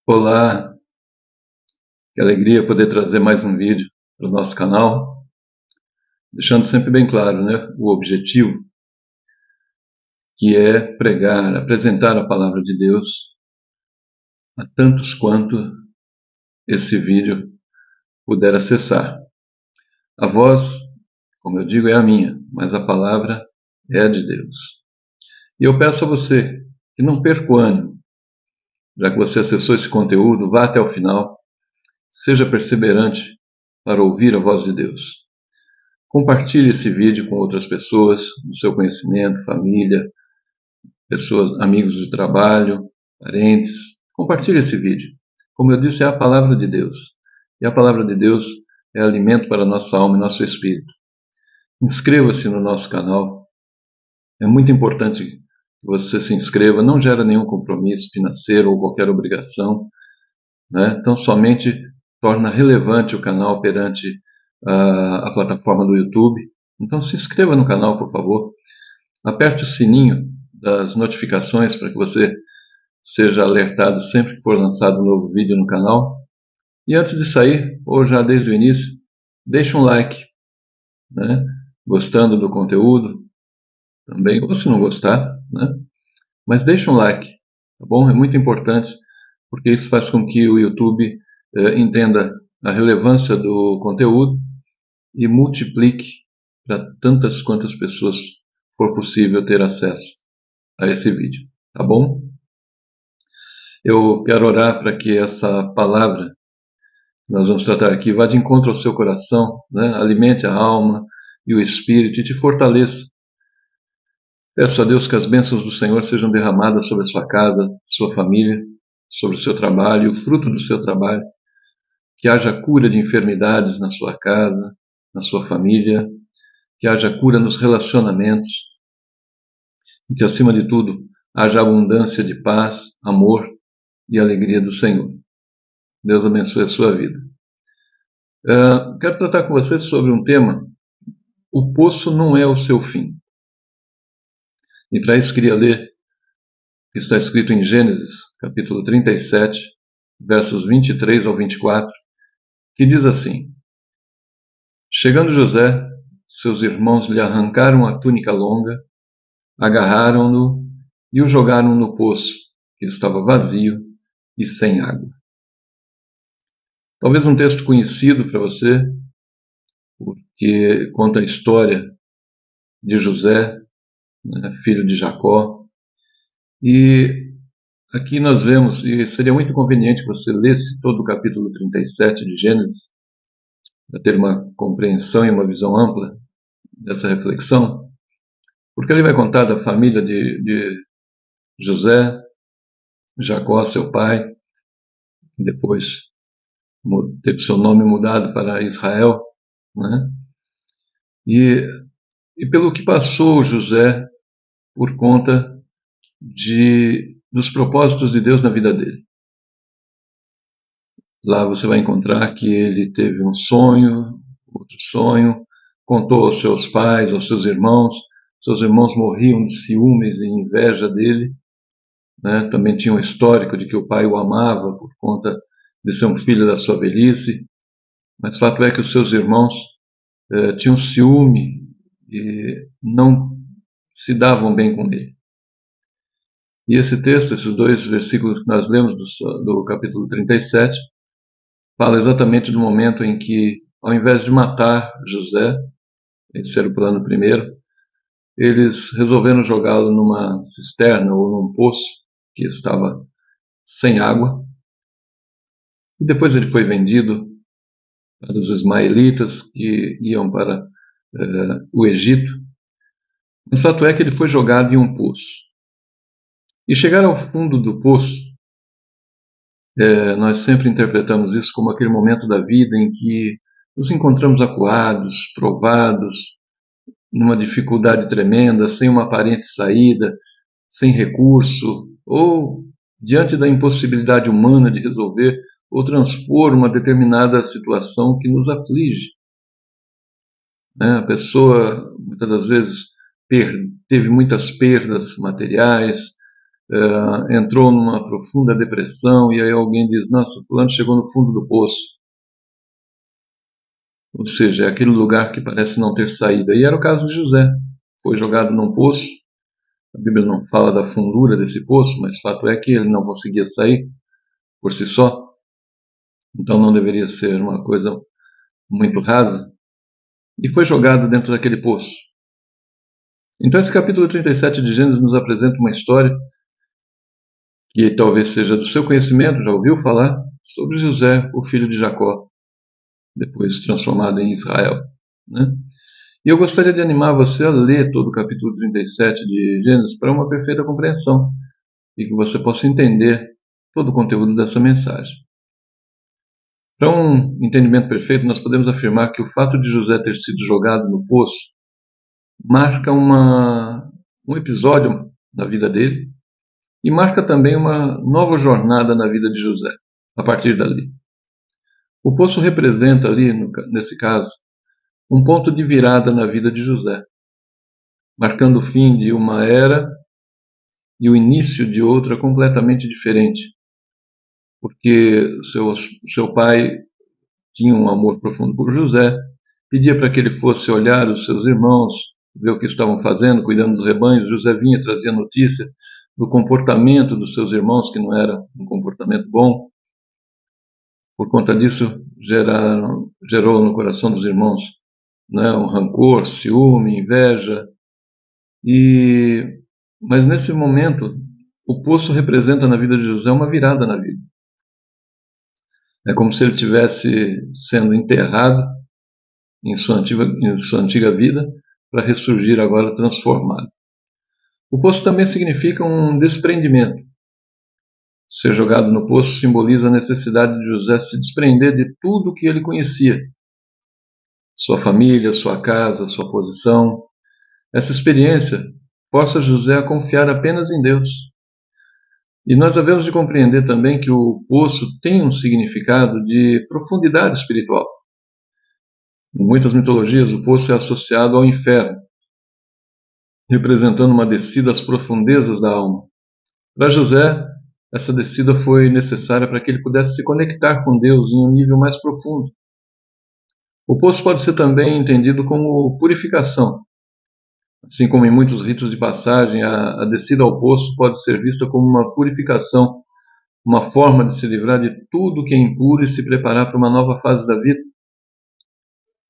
Olá, que alegria poder trazer mais um vídeo para o nosso canal, deixando sempre bem claro, né, o objetivo, que é pregar, apresentar a palavra de Deus a tantos quanto esse vídeo puder acessar. A voz, como eu digo, é a minha, mas a palavra é a de Deus. E eu peço a você que não perca o ânimo, já que você acessou esse conteúdo, vá até o final, seja perseverante para ouvir a voz de Deus. Compartilhe esse vídeo com outras pessoas do seu conhecimento, família, pessoas, amigos de trabalho, parentes. Compartilhe esse vídeo. Como eu disse, é a palavra de Deus. E a palavra de Deus é alimento para a nossa alma e nosso espírito. Inscreva-se no nosso canal. É muito importante que você se inscreva. Não gera nenhum compromisso financeiro ou qualquer obrigação, né? Então, somente torna relevante o canal perante a plataforma do YouTube. Então, se inscreva no canal, por favor. Aperte o sininho das notificações para que você seja alertado sempre que for lançado um novo vídeo no canal. E antes de sair, ou já desde o início, deixe um like, né? Gostando do conteúdo também, ou se não gostar, né? Mas deixe um like, tá bom? É muito importante, porque isso faz com que o YouTube entenda a relevância do conteúdo e multiplique para tantas quantas pessoas for possível ter acesso a esse vídeo, tá bom? Eu quero orar para que essa palavra que nós vamos tratar aqui vá de encontro ao seu coração, né? Alimente a alma e o espírito e te fortaleça. Peço a Deus que as bênçãos do Senhor sejam derramadas sobre a sua casa, sua família, sobre o seu trabalho, o fruto do seu trabalho, que haja cura de enfermidades na sua casa, na sua família, que haja cura nos relacionamentos, e que, acima de tudo, haja abundância de paz, amor e alegria do Senhor. Deus abençoe a sua vida. Quero tratar com você sobre um tema: o poço não é o seu fim. E para isso queria ler o que está escrito em Gênesis, capítulo 37, versos 23 ao 24, que diz assim: Chegando José, seus irmãos lhe arrancaram a túnica longa, agarraram-no e o jogaram no poço, que estava vazio e sem água. Talvez um texto conhecido para você, porque conta a história de José, né, filho de Jacó. E aqui nós vemos, e seria muito conveniente que você lesse todo o capítulo 37 de Gênesis, para ter uma compreensão e uma visão ampla dessa reflexão, porque ele vai contar da família de José, Jacó, seu pai, depois teve seu nome mudado para Israel, né? E pelo que passou José por conta dos propósitos de Deus na vida dele. Lá você vai encontrar que ele teve um sonho, outro sonho, contou aos seus pais, aos seus irmãos morriam de ciúmes e inveja dele, né? Também tinha um histórico de que o pai o amava por conta de ser um filho da sua velhice, mas fato é que os seus irmãos tinham ciúme e não se davam bem com ele. E esse texto, esses dois versículos que nós lemos do capítulo 37, fala exatamente do momento em que, ao invés de matar José, esse era o plano primeiro, eles resolveram jogá-lo numa cisterna ou num poço que estava sem água. E depois ele foi vendido para os ismaelitas que iam para o Egito. Mas fato é que ele foi jogado em um poço. E chegar ao fundo do poço, nós sempre interpretamos isso como aquele momento da vida em que nos encontramos acuados, provados, numa dificuldade tremenda, sem uma aparente saída, sem recurso, ou diante da impossibilidade humana de resolver ou transpor uma determinada situação que nos aflige. A pessoa, muitas das vezes, teve muitas perdas materiais, entrou numa profunda depressão, e aí alguém diz: nossa, fulano chegou no fundo do poço. Ou seja, é aquele lugar que parece não ter saída. E era o caso de José. Foi jogado num poço. A Bíblia não fala da fundura desse poço, mas fato é que ele não conseguia sair por si só. Então não deveria ser uma coisa muito rasa. E foi jogado dentro daquele poço. Então esse capítulo 37 de Gênesis nos apresenta uma história que talvez seja do seu conhecimento, já ouviu falar, sobre José, o filho de Jacó, depois transformado em Israel, né? E eu gostaria de animar você a ler todo o capítulo 37 de Gênesis para uma perfeita compreensão e que você possa entender todo o conteúdo dessa mensagem. Para um entendimento perfeito, nós podemos afirmar que o fato de José ter sido jogado no poço marca um episódio na vida dele e marca também uma nova jornada na vida de José, a partir dali. O poço representa ali, nesse caso, um ponto de virada na vida de José, marcando o fim de uma era e o início de outra completamente diferente, porque seu pai tinha um amor profundo por José, pedia para que ele fosse olhar os seus irmãos, ver o que estavam fazendo, cuidando dos rebanhos. José vinha e trazia notícia do comportamento dos seus irmãos, que não era um comportamento bom. Por conta disso, gerou no coração dos irmãos, né, um rancor, ciúme, inveja. Mas nesse momento, o poço representa na vida de José uma virada na vida. É como se ele estivesse sendo enterrado em sua antiga vida para ressurgir agora transformado. O poço também significa um desprendimento. Ser jogado no poço simboliza a necessidade de José se desprender de tudo o que ele conhecia. Sua família, sua casa, sua posição. Essa experiência força José a confiar apenas em Deus. E nós havemos de compreender também que o poço tem um significado de profundidade espiritual. Em muitas mitologias, o poço é associado ao inferno, representando uma descida às profundezas da alma. Para José, essa descida foi necessária para que ele pudesse se conectar com Deus em um nível mais profundo. O poço pode ser também entendido como purificação. Assim como em muitos ritos de passagem, a descida ao poço pode ser vista como uma purificação, uma forma de se livrar de tudo que é impuro e se preparar para uma nova fase da vida.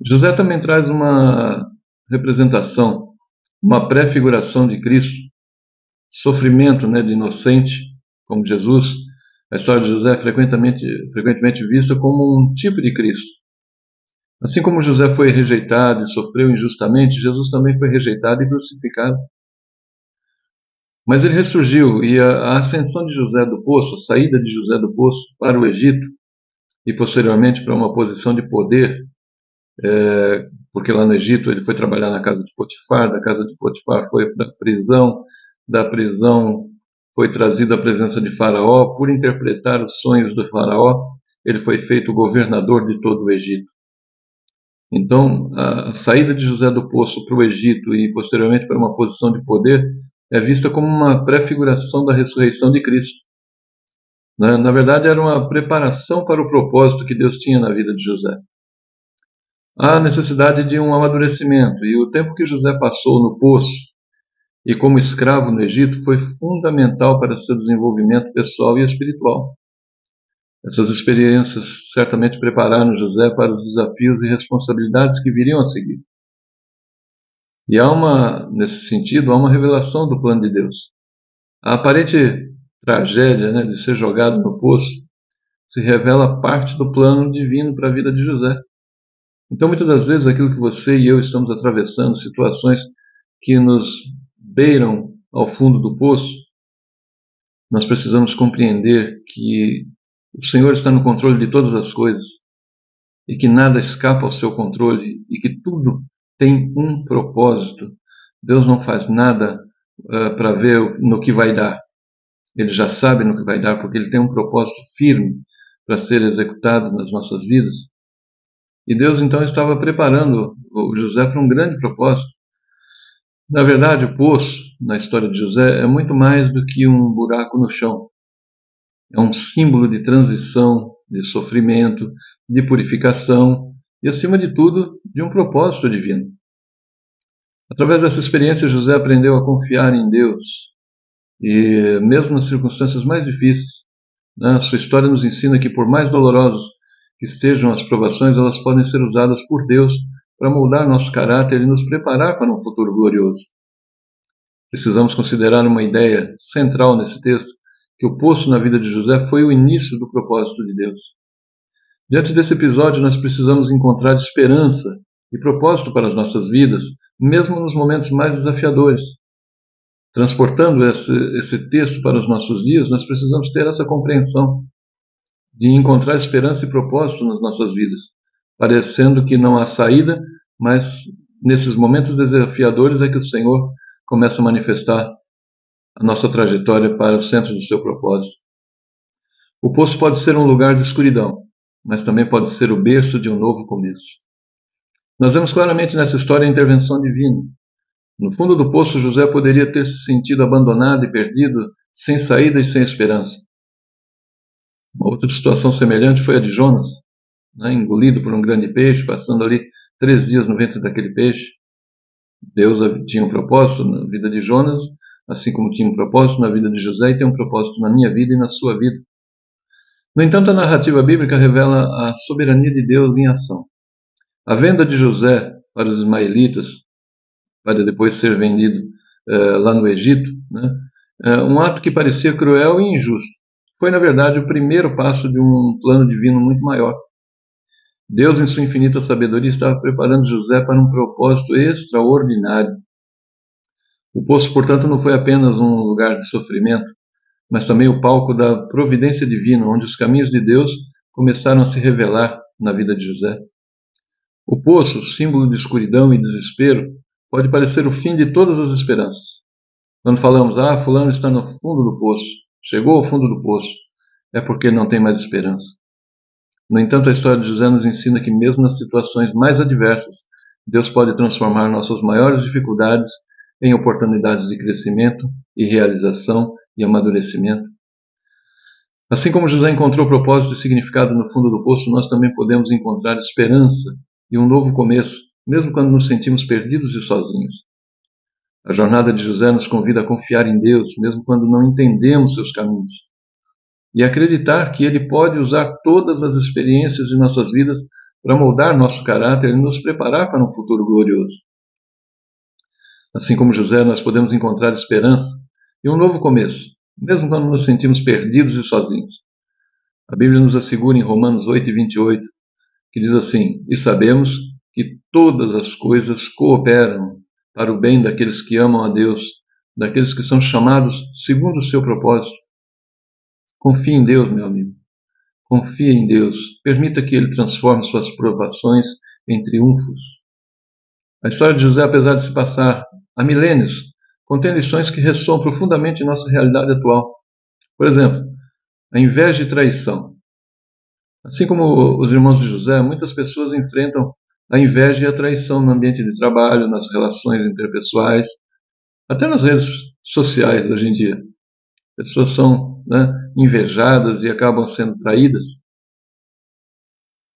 José também traz uma representação, uma prefiguração de Cristo, sofrimento, né, de inocente, como Jesus. A história de José é frequentemente vista como um tipo de Cristo. Assim como José foi rejeitado e sofreu injustamente, Jesus também foi rejeitado e crucificado. Mas ele ressurgiu, e a ascensão de José do poço, a saída de José do poço para o Egito e posteriormente para uma posição de poder, porque lá no Egito ele foi trabalhar na casa de Potifar, da casa de Potifar foi para a prisão, da prisão foi trazido à presença de Faraó. Por interpretar os sonhos do Faraó, ele foi feito governador de todo o Egito. Então, a saída de José do poço para o Egito e posteriormente para uma posição de poder é vista como uma prefiguração da ressurreição de Cristo. Na verdade, era uma preparação para o propósito que Deus tinha na vida de José. Há necessidade de um amadurecimento, e o tempo que José passou no poço e como escravo no Egito foi fundamental para seu desenvolvimento pessoal e espiritual. Essas experiências certamente prepararam José para os desafios e responsabilidades que viriam a seguir. E nesse sentido, há uma revelação do plano de Deus. A aparente tragédia, né, de ser jogado no poço se revela parte do plano divino para a vida de José. Então, muitas das vezes, aquilo que você e eu estamos atravessando, situações que nos beiram ao fundo do poço, nós precisamos compreender que o Senhor está no controle de todas as coisas e que nada escapa ao seu controle e que tudo tem um propósito. Deus não faz nada para ver no que vai dar. Ele já sabe no que vai dar, porque ele tem um propósito firme para ser executado nas nossas vidas. E Deus então estava preparando o José para um grande propósito. Na verdade, o poço, na história de José, é muito mais do que um buraco no chão. É um símbolo de transição, de sofrimento, de purificação e, acima de tudo, de um propósito divino. Através dessa experiência, José aprendeu a confiar em Deus e, mesmo nas circunstâncias mais difíceis, né, sua história nos ensina que, por mais dolorosos que sejam as provações, elas podem ser usadas por Deus para moldar nosso caráter e nos preparar para um futuro glorioso. Precisamos considerar uma ideia central nesse texto, que o poço na vida de José foi o início do propósito de Deus. Diante desse episódio, nós precisamos encontrar esperança e propósito para as nossas vidas, mesmo nos momentos mais desafiadores. Transportando esse texto para os nossos dias, nós precisamos ter essa compreensão de encontrar esperança e propósito nas nossas vidas, parecendo que não há saída, mas nesses momentos desafiadores é que o Senhor começa a manifestar a nossa trajetória para o centro do seu propósito. O poço pode ser um lugar de escuridão, mas também pode ser o berço de um novo começo. Nós vemos claramente nessa história a intervenção divina. No fundo do poço, José poderia ter se sentido abandonado e perdido, sem saída e sem esperança. Uma outra situação semelhante foi a de Jonas, engolido por um grande peixe, passando ali 3 dias no ventre daquele peixe. Deus tinha um propósito na vida de Jonas, assim como tinha um propósito na vida de José e tem um propósito na minha vida e na sua vida. No entanto, a narrativa bíblica revela a soberania de Deus em ação. A venda de José para os ismaelitas, para depois ser vendido lá no Egito, um ato que parecia cruel e injusto, foi, na verdade, o primeiro passo de um plano divino muito maior. Deus, em sua infinita sabedoria, estava preparando José para um propósito extraordinário. O poço, portanto, não foi apenas um lugar de sofrimento, mas também o palco da providência divina, onde os caminhos de Deus começaram a se revelar na vida de José. O poço, símbolo de escuridão e desespero, pode parecer o fim de todas as esperanças. Quando falamos, fulano está no fundo do poço, chegou ao fundo do poço, é porque não tem mais esperança. No entanto, a história de José nos ensina que mesmo nas situações mais adversas, Deus pode transformar nossas maiores dificuldades em oportunidades de crescimento e realização e amadurecimento. Assim como José encontrou propósito e significado no fundo do poço, nós também podemos encontrar esperança e um novo começo, mesmo quando nos sentimos perdidos e sozinhos. A jornada de José nos convida a confiar em Deus, mesmo quando não entendemos seus caminhos, e acreditar que Ele pode usar todas as experiências de nossas vidas para moldar nosso caráter e nos preparar para um futuro glorioso. Assim como José, nós podemos encontrar esperança e um novo começo, mesmo quando nos sentimos perdidos e sozinhos. A Bíblia nos assegura em Romanos 8:28, que diz assim: e sabemos que todas as coisas cooperam para o bem daqueles que amam a Deus, daqueles que são chamados segundo o seu propósito. Confie em Deus, meu amigo. Confie em Deus. Permita que Ele transforme suas provações em triunfos. A história de José, apesar de se passar há milênios, contém lições que ressoam profundamente em nossa realidade atual. Por exemplo, a inveja e traição. Assim como os irmãos de José, muitas pessoas enfrentam a inveja e a traição no ambiente de trabalho, nas relações interpessoais, até nas redes sociais hoje em dia. Pessoas são invejadas e acabam sendo traídas.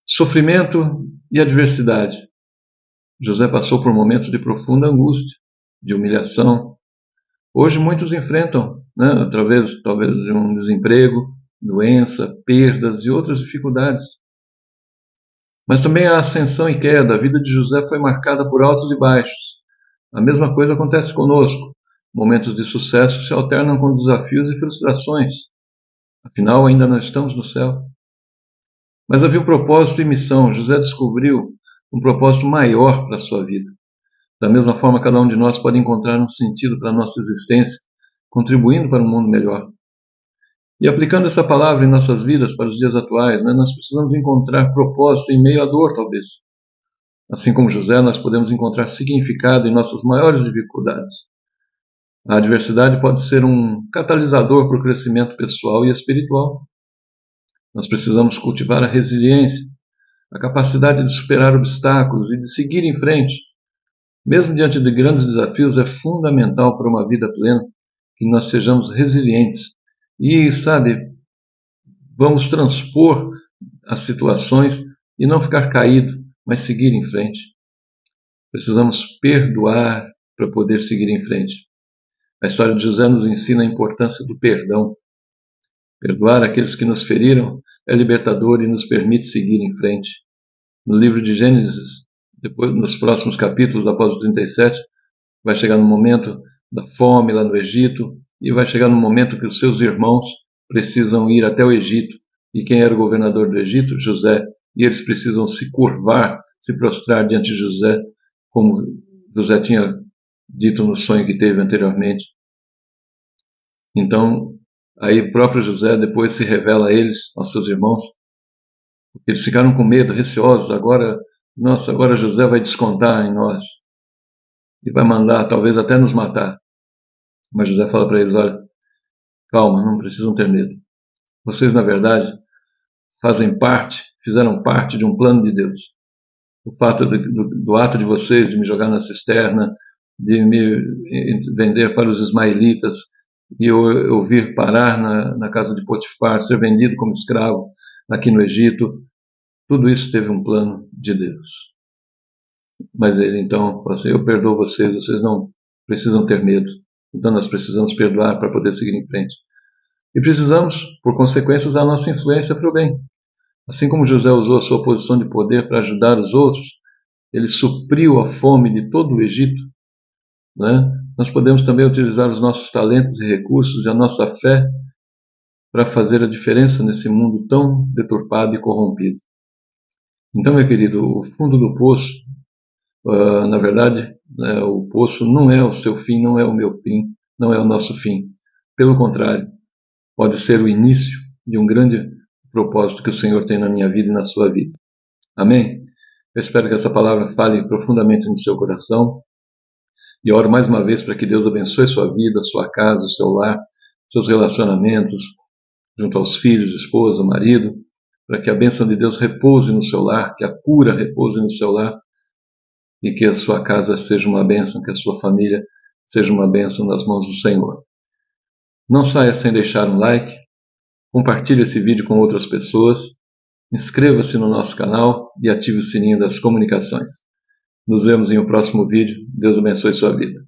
Sofrimento e adversidade. José passou por momentos de profunda angústia, de humilhação. Hoje muitos enfrentam, através talvez de um desemprego, doença, perdas e outras dificuldades. Mas também a ascensão e queda. A vida de José foi marcada por altos e baixos. A mesma coisa acontece conosco. Momentos de sucesso se alternam com desafios e frustrações. Afinal, ainda não estamos no céu. Mas havia um propósito e missão. José descobriu um propósito maior para a sua vida. Da mesma forma, cada um de nós pode encontrar um sentido para a nossa existência, contribuindo para um mundo melhor. E aplicando essa palavra em nossas vidas para os dias atuais, nós precisamos encontrar propósito em meio à dor, talvez. Assim como José, nós podemos encontrar significado em nossas maiores dificuldades. A adversidade pode ser um catalisador para o crescimento pessoal e espiritual. Nós precisamos cultivar a resiliência, a capacidade de superar obstáculos e de seguir em frente, Mesmo diante de grandes desafios, é fundamental para uma vida plena que nós sejamos resilientes e, sabe, vamos transpor as situações e não ficar caído, mas seguir em frente. Precisamos perdoar para poder seguir em frente. A história de José nos ensina a importância do perdão. Perdoar aqueles que nos feriram é libertador e nos permite seguir em frente. No livro de Gênesis, depois, nos próximos capítulos, após o 37, vai chegar no momento da fome lá no Egito e vai chegar no momento que os seus irmãos precisam ir até o Egito. E quem era o governador do Egito? José. E eles precisam se curvar, se prostrar diante de José, como José tinha dito no sonho que teve anteriormente. Então, aí o próprio José depois se revela a eles, aos seus irmãos, porque eles ficaram com medo, receosos. Agora José vai descontar em nós e vai mandar, talvez até nos matar. Mas José fala para eles: olha, calma, não precisam ter medo. Vocês, na verdade, fizeram parte de um plano de Deus. O fato do ato de vocês de me jogar na cisterna, de me vender para os ismaelitas, e eu vir parar na casa de Potifar, ser vendido como escravo aqui no Egito, tudo isso teve um plano de Deus. Mas ele então fala assim: eu perdoo vocês, vocês não precisam ter medo. Então nós precisamos perdoar para poder seguir em frente. E precisamos, por consequência, usar a nossa influência para o bem. Assim como José usou a sua posição de poder para ajudar os outros, ele supriu a fome de todo o Egito, né? Nós podemos também utilizar os nossos talentos e recursos e a nossa fé para fazer a diferença nesse mundo tão deturpado e corrompido. Então, meu querido, o fundo do poço, na verdade, o poço não é o seu fim, não é o meu fim, não é o nosso fim. Pelo contrário, pode ser o início de um grande propósito que o Senhor tem na minha vida e na sua vida. Amém? Eu espero que essa palavra fale profundamente no seu coração e oro mais uma vez para que Deus abençoe sua vida, sua casa, o seu lar, seus relacionamentos junto aos filhos, esposa, marido, para que a bênção de Deus repouse no seu lar, que a cura repouse no seu lar e que a sua casa seja uma bênção, que a sua família seja uma bênção nas mãos do Senhor. Não saia sem deixar um like, compartilhe esse vídeo com outras pessoas, inscreva-se no nosso canal e ative o sininho das comunicações. Nos vemos em um próximo vídeo. Deus abençoe sua vida.